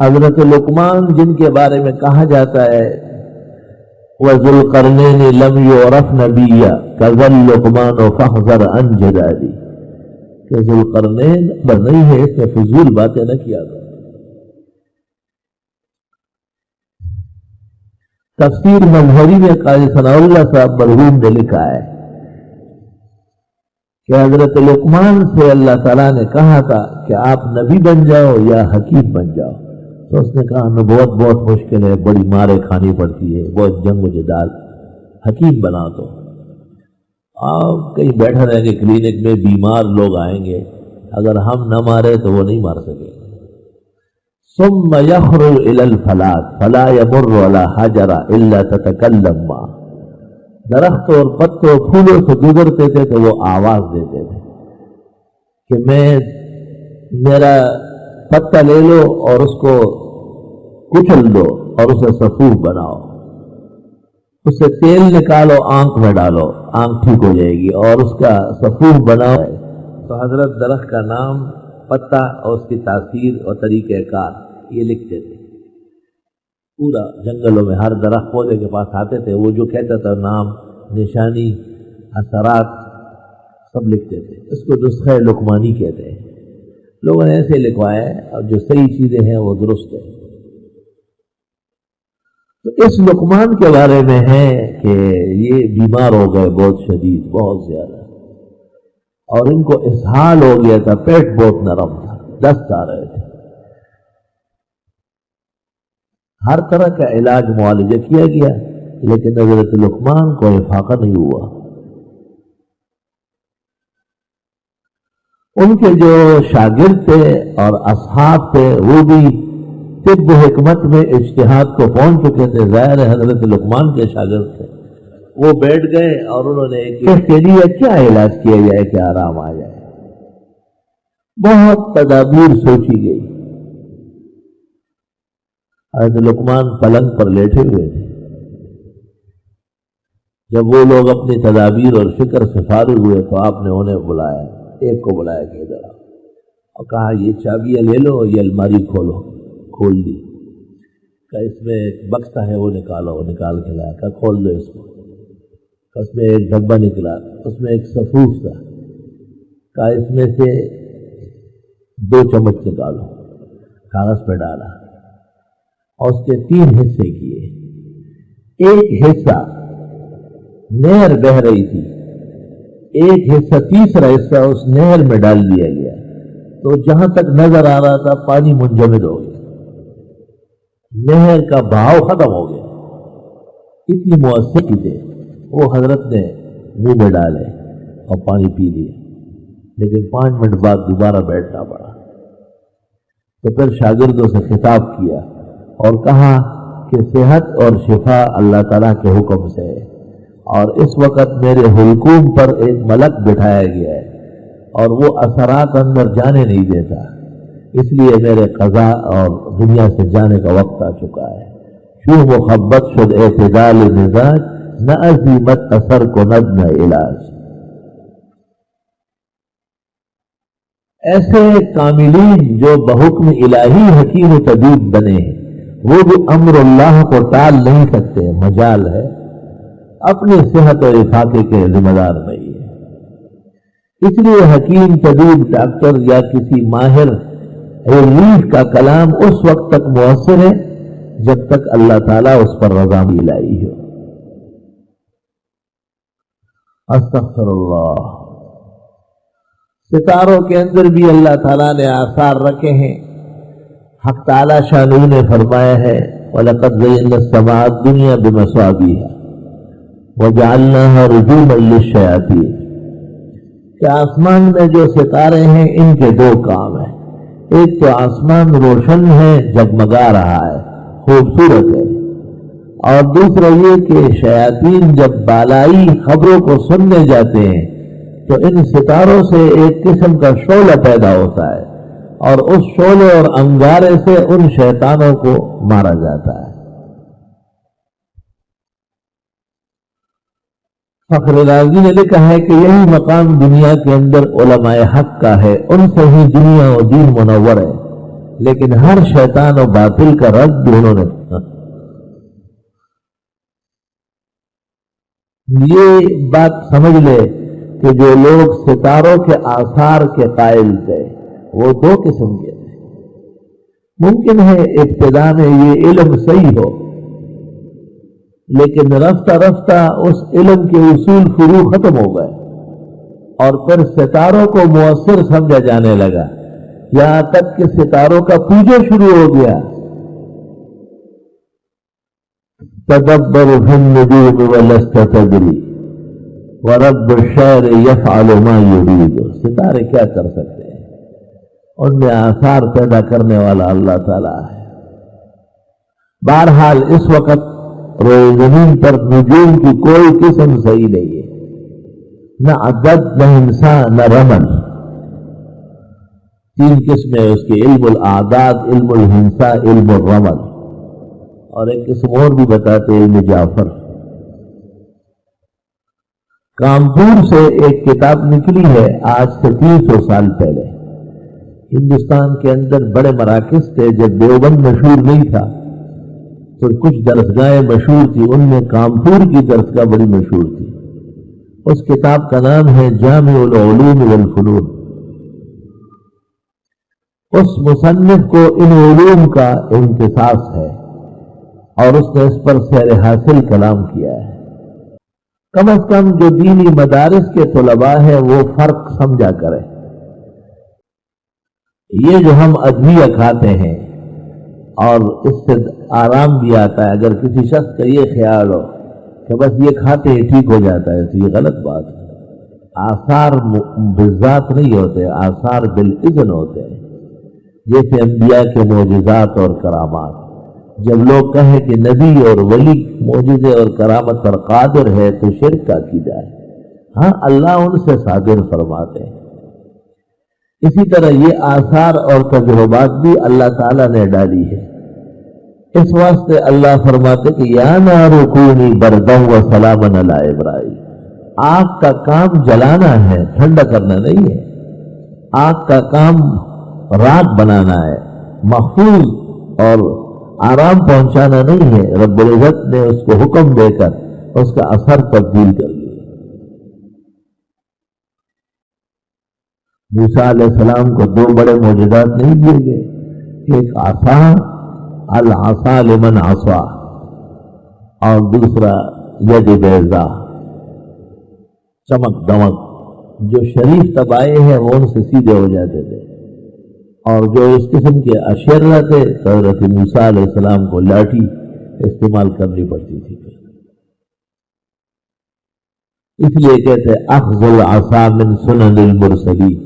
حضرت لقمان جن کے بارے میں کہا جاتا ہے وَذُو الْقَرْنَيْنِ لَمْ يُعْرَفْ نَبِيًّا كَذَا لُقْمَانُ فَاحْذَرْ عَنْ جَدَالِهِ کہ ذو القرنین پر نہیں ہے، اس نے فضول باتیں نہ کیا کرو۔ تفسیر مظہری میں قاضی ثناء اللہ صاحب مرحوم نے لکھا ہے کہ حضرت لقمان سے اللہ تعالیٰ نے کہا تھا کہ آپ نبی بن جاؤ یا حکیم بن جاؤ، تو اس نے کہا نبوت بہت مشکل ہے، بڑی مارے کھانی پڑتی ہے، بہت جنگ و جدال، حکیم بنا دو۔ آپ کہیں بیٹھا رہیں گے کلینک میں، بیمار لوگ آئیں گے، اگر ہم نہ مارے تو وہ نہیں مار سکیں گے۔ ثم يخرج الى الفلاة فلا يمر على حجر الا تتكلم ما، درختوں اور پتوں پھولوں سے گزرتے تھے تو وہ آواز دیتے تھے کہ میرا پتا لے لو اور اس کو کچل دو اور اسے صفوف بناؤ، اس سے تیل نکالو، آنکھ میں ڈالو، آنکھ ٹھیک ہو جائے گی، اور اس کا صفوف بناؤ۔ تو حضرت درخت کا نام، پتا اور اس کی تاثیر اور طریقہ کار یہ لکھتے تھے۔ پورا جنگلوں میں ہر درخت پودے کے پاس آتے تھے، وہ جو کہتا تھا نام، نشانی، اثرات سب لکھتے تھے۔ اس کو نسخہ لقمانی کہتے ہیں۔ لوگوں نے ایسے لکھوایا ہے اور جو صحیح چیزیں ہیں وہ درست ہے۔ تو اس لقمان کے بارے میں ہے کہ یہ بیمار ہو گئے بہت شدید، بہت زیادہ، اور ان کو اسہال ہو گیا تھا، پیٹ بہت نرم تھا، دست آ رہے تھے۔ ہر طرح کا علاج معالجہ کیا گیا لیکن حضرت لقمان کو افاقہ نہیں ہوا۔ ان کے جو شاگرد تھے اور اصحاب تھے وہ بھی طب و حکمت میں اجتہاد کو پہنچ چکے تھے، ظاہر حضرت لقمان کے شاگرد تھے۔ وہ بیٹھ گئے اور انہوں نے اس کے لیے کیا علاج کیا جائے کہ آرام آ جائے۔ بہت تدابیر سوچی گئی۔ حضرت لقمان پلنگ پر لیٹے ہوئے تھے۔ جب وہ لوگ اپنی تدابیر اور فکر سے فارغ ہوئے تو آپ نے انہیں بلایا، ایک کو بلایا کہ ادھر آؤ، اور کہا یہ چابیاں لے لو، یہ الماری کھولو۔ کھول دی، کہ اس میں ایک بکسہ ہے وہ نکالو، وہ نکال کے لایا، کہ کھول دو اس کو۔ اس میں ایک ڈبہ نکلا، اس میں ایک صفوف تھا، کہ اس میں سے 2 چمچ نکالو، کاغذ پہ ڈالا اور اس کے 3 حصے کیے۔ ایک حصہ نہر بہ رہی تھی، ایک حصہ، تیسرا حصہ اس نہر میں ڈال دیا گیا، تو جہاں تک نظر آ رہا تھا پانی منجمد ہو گیا، نہر کا بہاؤ ختم ہو گیا۔ اتنی مؤثر چیزیں وہ حضرت نے منہ میں ڈالے اور پانی پی لیا، لیکن 5 منٹ بعد دوبارہ بیٹھنا پڑا۔ تو پھر شاگردوں سے خطاب کیا اور کہا کہ صحت اور شفا اللہ تعالیٰ کے حکم سے ہے، اور اس وقت میرے حلقوم پر ایک ملک بٹھایا گیا ہے اور وہ اثرات اندر جانے نہیں دیتا، اس لیے میرے قضا اور دنیا سے جانے کا وقت آ چکا ہے۔ شو محبت شد اعتدال مزاج، نہ عظیمت اثر کو ند نہ علاج۔ ایسے کاملین جو بحکم الہی حکیم و طبیب بنے ہیں وہ بھی امر اللہ کو ٹال نہیں سکتے، مجال ہے، اپنی صحت اور افاقے کے ذمہ دار نہیں ہے۔ اس لیے حکیم، طبیب، ڈاکٹر یا کسی ماہر ریف کا کلام اس وقت تک مؤثر ہے جب تک اللہ تعالیٰ اس پر رضا لائی ہو۔ استغفر اللہ۔ ستاروں کے اندر بھی اللہ تعالیٰ نے آثار رکھے ہیں۔ حق تعالیٰ شانہ نے فرمایا ہے وَلَقَدْ زَيَّنَّا السَّمَاءَ الدُّنْيَا بِمَصَابِيحَ وَجَعَلْنَاهَا رُجُومًا لِلشَّيَاطِينِ کہ آسمان میں جو ستارے ہیں ان کے 2 کام ہیں۔ ایک تو آسمان روشن ہے، جگمگا رہا ہے، خوبصورت ہے، اور دوسرا یہ کہ شیاطین جب بالائی خبروں کو سننے جاتے ہیں تو ان ستاروں سے ایک قسم کا شعلہ پیدا ہوتا ہے اور اس شعلے اور انگارے سے ان شیطانوں کو مارا جاتا ہے۔ فخر رازی نے لکھا ہے کہ یہی مقام دنیا کے اندر علماء حق کا ہے، ان سے ہی دنیا و دین منور ہے، لیکن ہر شیطان و باطل کا رد بھی انہوں نے یہ بات سمجھ لے کہ جو لوگ ستاروں کے آثار کے قائل تھے وہ دو قسم کے تھے. ممکن ہے ابتدا میں یہ علم صحیح ہو، لیکن رفتہ رفتہ اس علم کے اصول فروع ختم ہو گئے اور پھر ستاروں کو مؤثر سمجھا جانے لگا، یہاں تک کہ ستاروں کا پوجا شروع ہو گیا. تدبر فی النجوم ولست تدری ورب الشعر یفعل ما یرید. ستارے کیا کر سکتے ہیں؟ ان میں آثار پیدا کرنے والا اللہ تعالیٰ ہے. بہرحال اس وقت روئے زمین پر نجوم کی کوئی قسم صحیح نہیں ہے، نہ عدد، نہ ہنسا، نہ رمل. تین قسمیں اس کے: علم الاعداد، علم الہنسا، علم الرمل، اور ایک قسم اور بھی بتاتے علم جعفر. کانپور سے ایک کتاب نکلی ہے آج سے 300 سال پہلے. ہندوستان کے اندر بڑے مراکز تھے. جب دیوبند مشہور نہیں تھا تو کچھ درسگاہیں مشہور تھی، ان میں کانپور کی درسگاہ بڑی مشہور تھی. اس کتاب کا نام ہے جامع العلوم والفنون. اس مصنف کو ان علوم کا امتساس ہے اور اس نے اس پر سیر حاصل کلام کیا ہے. کم از کم جو دینی مدارس کے طلباء ہیں وہ فرق سمجھا کریں. یہ جو ہم ادویہ کھاتے ہیں اور اس سے آرام بھی آتا ہے، اگر کسی شخص کا یہ خیال ہو کہ بس یہ کھاتے ہی ٹھیک ہو جاتا ہے تو یہ غلط بات ہے. آثار بالذات نہیں ہوتے، آثار بالاذن ہوتے ہیں، جیسے انبیاء کے معجزات اور کرامات. جب لوگ کہیں کہ نبی اور ولی معجزے اور کرامت پر قادر ہے تو شرک کا عقیدہ ہے. ہاں، اللہ ان سے صادر فرماتے ہیں. اسی طرح یہ آثار اور تجربات بھی اللہ تعالیٰ نے ڈالی ہے. اس واسطے اللہ فرماتے کہ یا نار کونی برداً و سلاما علی ابراہیم. آگ کا کام جلانا ہے، ٹھنڈا کرنا نہیں ہے. آگ کا کام راک بنانا ہے، محفوظ اور آرام پہنچانا نہیں ہے. رب العزت نے اس کو حکم دے کر اس کا اثر تبدیل کر دیا. موسیٰ علیہ السلام کو دو بڑے معجزات نہیں دیے گئے، ایک عصا، العصا لمن عصا، اور دوسرا ید بیضا، چمک دمک. جو شریف طبائع ہیں وہ ان سے سیدھے ہو جاتے تھے، اور جو اس قسم کے اشرہ تھے تو حضرت موسیٰ علیہ السلام کو لاٹھی استعمال کرنی پڑتی تھی. اس لیے کہتے اخذ العصا من سنن المرسلین.